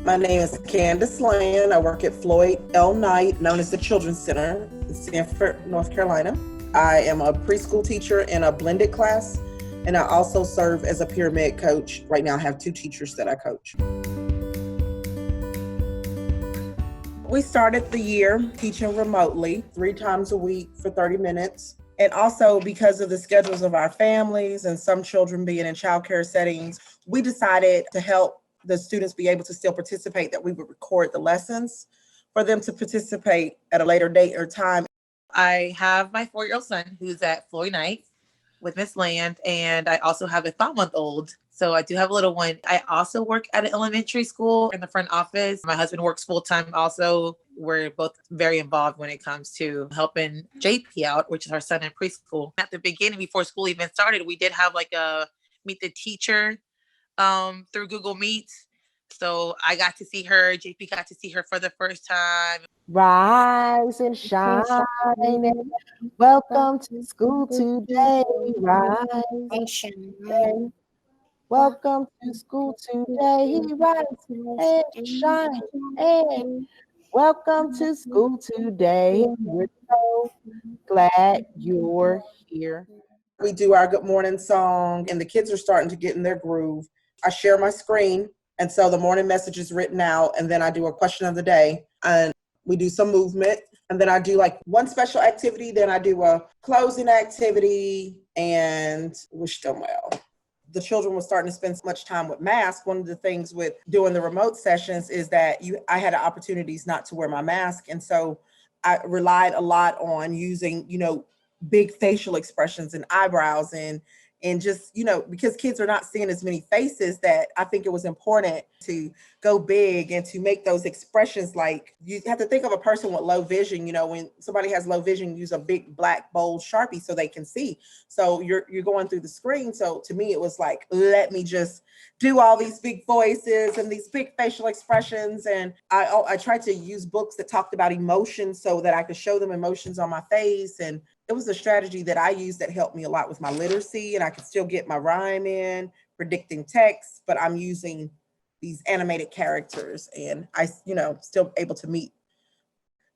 My name is Candace Land. I work at Floyd L. Knight, known as the Children's Center in Sanford, North Carolina. I am a preschool teacher in a blended class, and I also serve as a peer med coach. Right now I have 2 teachers that I coach. We started the year teaching remotely 3 times a week for 30 minutes. And also because of the schedules of our families and some children being in childcare settings, we decided to help the students be able to still participate, that we would record the lessons for them to participate at a later date or time. I have my 4-year-old son who's at Floyd Knight with Miss Land, and I also have a 5-month-old. So I do have a little one. I also work at an elementary school in the front office. My husband works full-time also. We're both very involved when it comes to helping JP out, which is our son in preschool. At the beginning, before school even started, we did have like a meet the teacher through Google Meet. So I got to see her, JP got to see her for the first time. Rise and shine. Welcome to school today. Rise and shine. Welcome to school today. Rise and shine. And welcome to school today. We're so glad you're here. We do our good morning song, and the kids are starting to get in their groove. I share my screen, and so the morning message is written out, and then I do a question of the day, and we do some movement, and then I do like one special activity, then I do a closing activity, and wish them well. The children were starting to spend so much time with masks. One of the things with doing the remote sessions is that I had opportunities not to wear my mask, and so I relied a lot on using, big facial expressions and eyebrows and just, because kids are not seeing as many faces, that I think it was important to go big and to make those expressions. Like, you have to think of a person with low vision. When somebody has low vision, use a big black bold Sharpie so they can see. So you're going through the screen. So to me, it was like, let me just do all these big voices and these big facial expressions. And I tried to use books that talked about emotions so that I could show them emotions on my face. And it was a strategy that I used that helped me a lot with my literacy, and I could still get my rhyme in, predicting text, but I'm using these animated characters, and I, still able to meet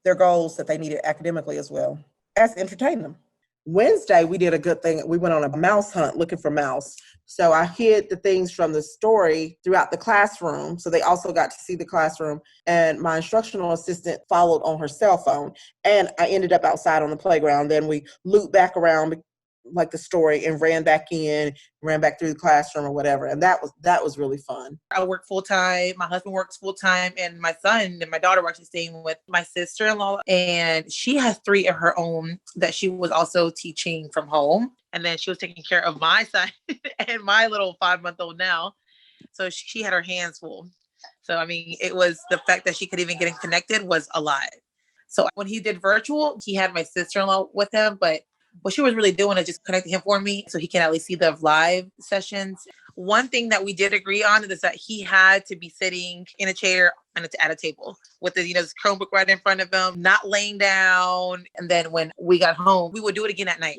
their goals that they needed academically as well as entertain them. Wednesday, we did a good thing. We went on a mouse hunt looking for mouse. So I hid the things from the story throughout the classroom. So they also got to see the classroom. And my instructional assistant followed on her cell phone. And I ended up outside on the playground. Then we looped back around like the story and ran back through the classroom or whatever. And that was really fun. I work full time. My husband works full time, and my son and my daughter were actually staying with my sister-in-law, and she has 3 of her own that she was also teaching from home. And then she was taking care of my son and my little 5-month-old now. So she had her hands full. So, it was the fact that she could even get connected was a lot. So when he did virtual, he had my sister-in-law with him, but what she was really doing is just connecting him for me so he can at least see the live sessions. One thing that we did agree on is that he had to be sitting in a chair and at a table with this Chromebook right in front of him, not laying down. And then when we got home, we would do it again at night.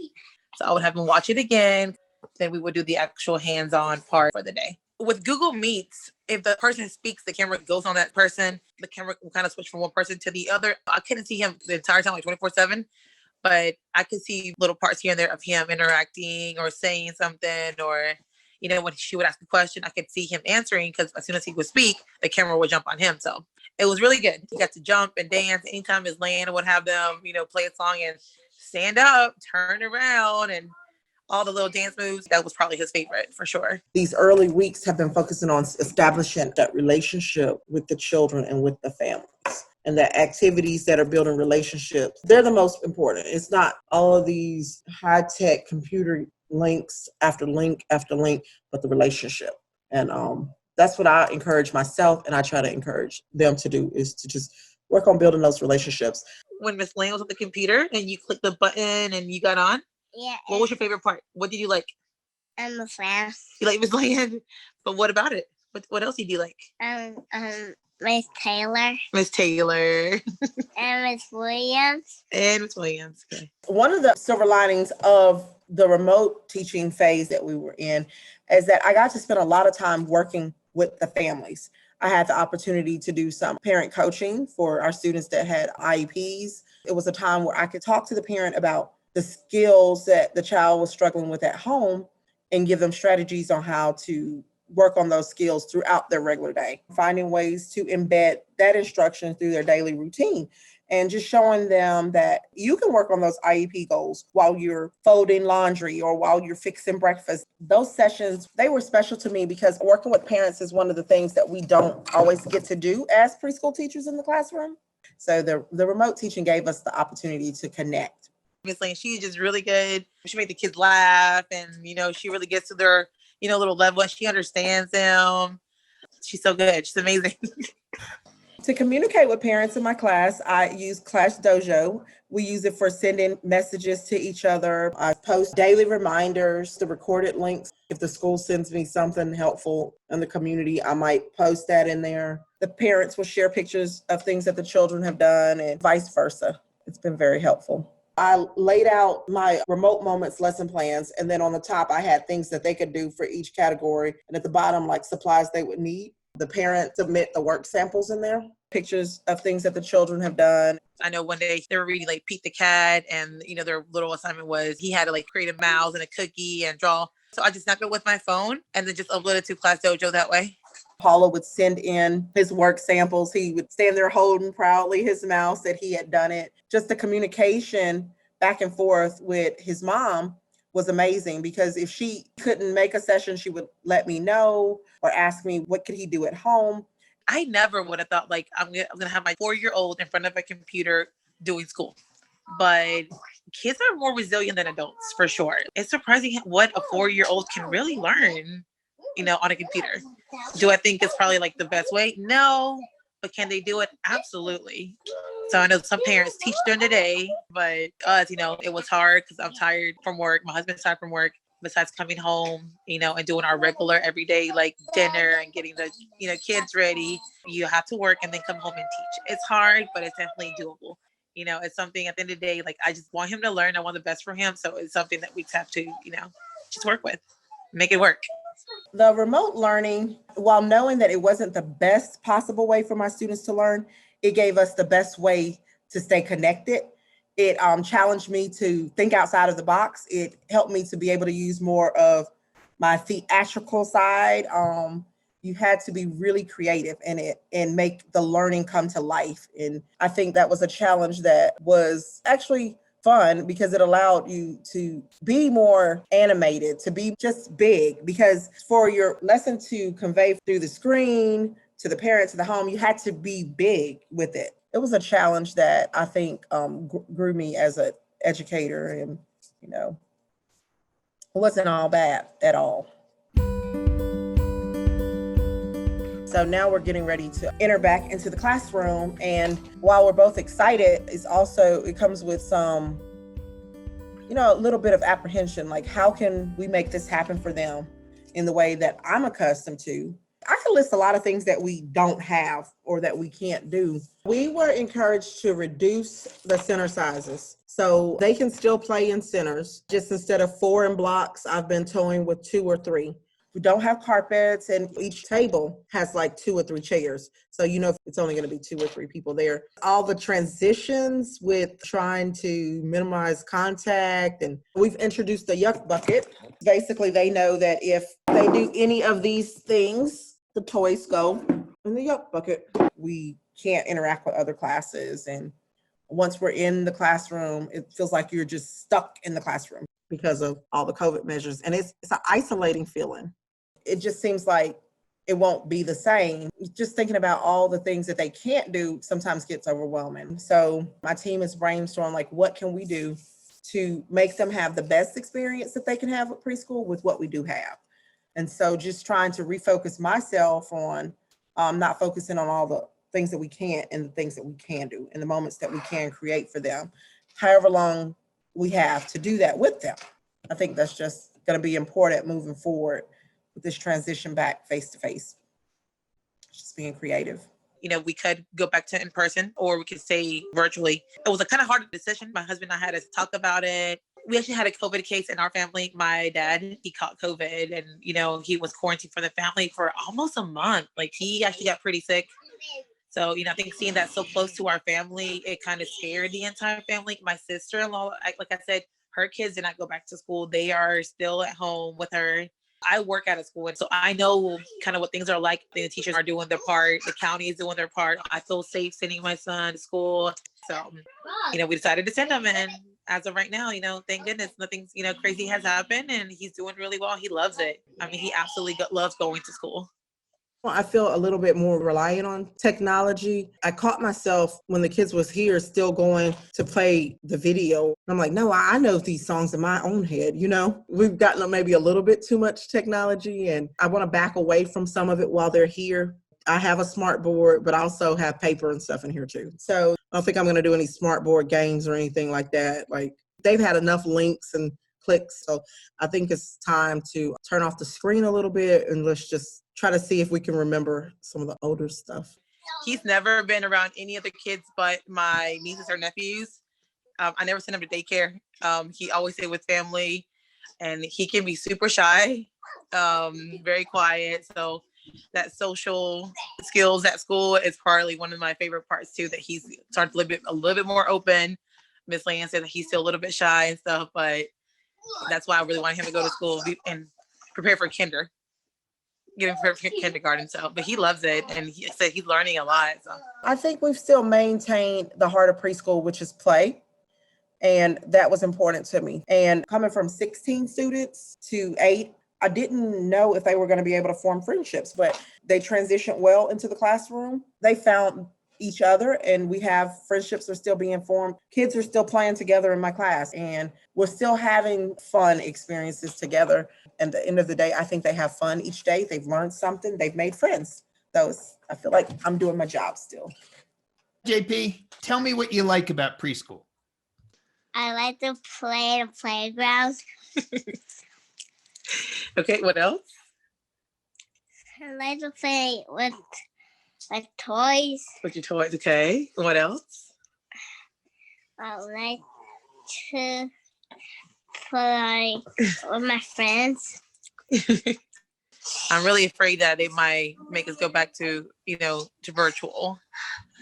So I would have him watch it again. Then we would do the actual hands-on part for the day. With Google Meets, if the person speaks, the camera goes on that person. The camera will kind of switch from one person to the other. I couldn't see him the entire time, like 24/7. But I could see little parts here and there of him interacting or saying something, or, when she would ask a question, I could see him answering, because as soon as he would speak, the camera would jump on him. So it was really good. He got to jump and dance. Anytime Ms. Land would have them, play a song and stand up, turn around, and all the little dance moves. That was probably his favorite for sure. These early weeks have been focusing on establishing that relationship with the children and with the families. And the activities that are building relationships, they're the most important. It's not all of these high-tech computer links after link after link, but the relationship. And that's what I encourage myself, and I try to encourage them to do, is to just work on building those relationships. When Miss Lane was on the computer and you clicked the button and you got on, what was your favorite part? What did you like? Miss Land. You like Miss Lane? But what about it? What else did you like? Miss Taylor. Miss Taylor. And Miss Williams. And Miss Williams. Okay. One of the silver linings of the remote teaching phase that we were in is that I got to spend a lot of time working with the families. I had the opportunity to do some parent coaching for our students that had IEPs. It was a time where I could talk to the parent about the skills that the child was struggling with at home and give them strategies on how to work on those skills throughout their regular day, finding ways to embed that instruction through their daily routine and just showing them that you can work on those IEP goals while you're folding laundry or while you're fixing breakfast. Those sessions, they were special to me because working with parents is one of the things that we don't always get to do as preschool teachers in the classroom. So the remote teaching gave us the opportunity to connect. Obviously, she's just really good. She made the kids laugh, and she really gets to their little level, and she understands them. She's so good. She's amazing. To communicate with parents in my class, I use Clash Dojo. We use it for sending messages to each other. I post daily reminders, the recorded links. If the school sends me something helpful in the community, I might post that in there. The parents will share pictures of things that the children have done and vice versa. It's been very helpful. I laid out my remote moments lesson plans, and then on the top, I had things that they could do for each category. And at the bottom, like supplies they would need. The parents submit the work samples in there, pictures of things that the children have done. I know one day they were reading like Pete the Cat, and their little assignment was he had to like create a mouse and a cookie and draw. So I just snapped it with my phone and then just uploaded to Class Dojo that way. Paula would send in his work samples. He would stand there holding proudly his mouse that he had done it. Just the communication back and forth with his mom was amazing, because if she couldn't make a session, she would let me know or ask me what could he do at home. I never would have thought like I'm gonna have my 4-year-old in front of a computer doing school. But kids are more resilient than adults, for sure. It's surprising what a 4-year-old can really learn, on a computer. Do I think it's probably like the best way? No, but can they do it? Absolutely. So I know some parents teach during the day, but us, it was hard because I'm tired from work. My husband's tired from work. Besides coming home, and doing our regular everyday like dinner and getting the, kids ready, you have to work and then come home and teach. It's hard, but it's definitely doable. It's something at the end of the day, like I just want him to learn. I want the best for him. So it's something that we just have to, just work with, make it work. The remote learning, while knowing that it wasn't the best possible way for my students to learn, it gave us the best way to stay connected. It challenged me to think outside of the box. It helped me to be able to use more of my theatrical side. You had to be really creative in it and make the learning come to life. And I think that was a challenge that was actually fun because it allowed you to be more animated, to be just big. Because for your lesson to convey through the screen to the parents in the home, you had to be big with it. It was a challenge that I think grew me as an educator, and it wasn't all bad at all. So now we're getting ready to enter back into the classroom, and while we're both excited, it comes with some, a little bit of apprehension, like how can we make this happen for them in the way that I'm accustomed to. I could list a lot of things that we don't have or that we can't do. We were encouraged to reduce the center sizes so they can still play in centers. Just instead of 4 in blocks, I've been toying with 2 or 3. We don't have carpets, and each table has like 2 or 3 chairs. So, it's only going to be 2 or 3 people there. All the transitions with trying to minimize contact, and we've introduced the yuck bucket. Basically, they know that if they do any of these things, the toys go in the yuck bucket. We can't interact with other classes. And once we're in the classroom, it feels like you're just stuck in the classroom because of all the COVID measures. And it's an isolating feeling. It just seems like it won't be the same. Just thinking about all the things that they can't do sometimes gets overwhelming. So my team is brainstorming, like, what can we do to make them have the best experience that they can have with preschool with what we do have? And so just trying to refocus myself on not focusing on all the things that we can't and the things that we can do and the moments that we can create for them, however long we have to do that with them. I think that's just going to be important moving forward with this transition back face to face. Just being creative. We could go back to in person or we could stay virtually. It was a kind of hard decision. My husband and I had to talk about it. we actually had a COVID case in our family. My dad, he caught COVID and, he was quarantined from the family for almost a month. Like he actually got pretty sick. So, I think seeing that so close to our family, it kind of scared the entire family. My sister-in-law, like I said, her kids did not go back to school. They are still at home with her. I work at a school, and so I know kind of what things are like. The teachers are doing their part. The county is doing their part. I feel safe sending my son to school. So, we decided to send him. And as of right now, thank goodness nothing, crazy has happened, and he's doing really well. He loves it. I mean, he absolutely loves going to school. I feel a little bit more reliant on technology. I caught myself when the kids was here still going to play the video. I'm like, no, I know these songs in my own head, We've gotten maybe a little bit too much technology, and I want to back away from some of it while they're here. I have a smart board, but I also have paper and stuff in here too. So I don't think I'm going to do any smart board games or anything like that. Like they've had enough links and clicks. So I think it's time to turn off the screen a little bit and let's just try to see if we can remember some of the older stuff. He's never been around any other kids but my nieces or nephews. I never sent him to daycare. He always stayed with family, and he can be super shy, very quiet. So that social skills at school is probably one of my favorite parts too, that he's started a little bit more open. Miss Lan said that he's still a little bit shy and stuff, but that's why I really wanted him to go to school and prepare for getting prepared for kindergarten. So, but he loves it, and he said he's learning a lot. So I think we've still maintained the heart of preschool, which is play. And that was important to me. And coming from 16 students to 8, I didn't know if they were going to be able to form friendships, but they transitioned well into the classroom. They found each other, and we have friendships are still being formed. Kids are still playing together in my class, and we're still having fun experiences together. And at the end of the day, I think they have fun each day. They've learned something. They've made friends. I feel like I'm doing my job still. JP, tell me what you like about preschool. I like to play the playgrounds. okay, what else? I like to play with toys. With your toys, okay. What else? I like to play with my friends. I'm really afraid that they might make us go back to virtual,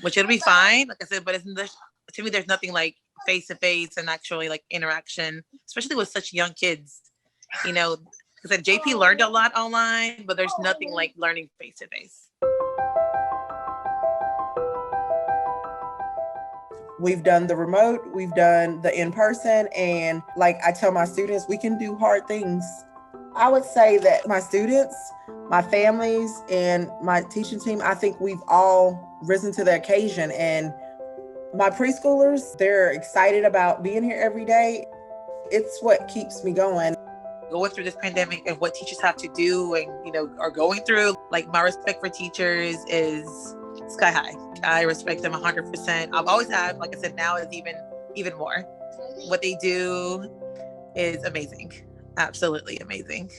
which it'll be fine. Like I said, but to me, there's nothing like face-to-face and actually like interaction, especially with such young kids. Because JP learned a lot online, but there's nothing like learning face-to-face. We've done the remote, we've done the in-person, and like I tell my students, we can do hard things. I would say that my students, my families, and my teaching team, I think we've all risen to the occasion. And my preschoolers, they're excited about being here every day. It's what keeps me going. Going through this pandemic and what teachers have to do and, are going through, like my respect for teachers is sky high. I respect them 100%. I've always had, like I said, now is even more. What they do is amazing. Absolutely amazing.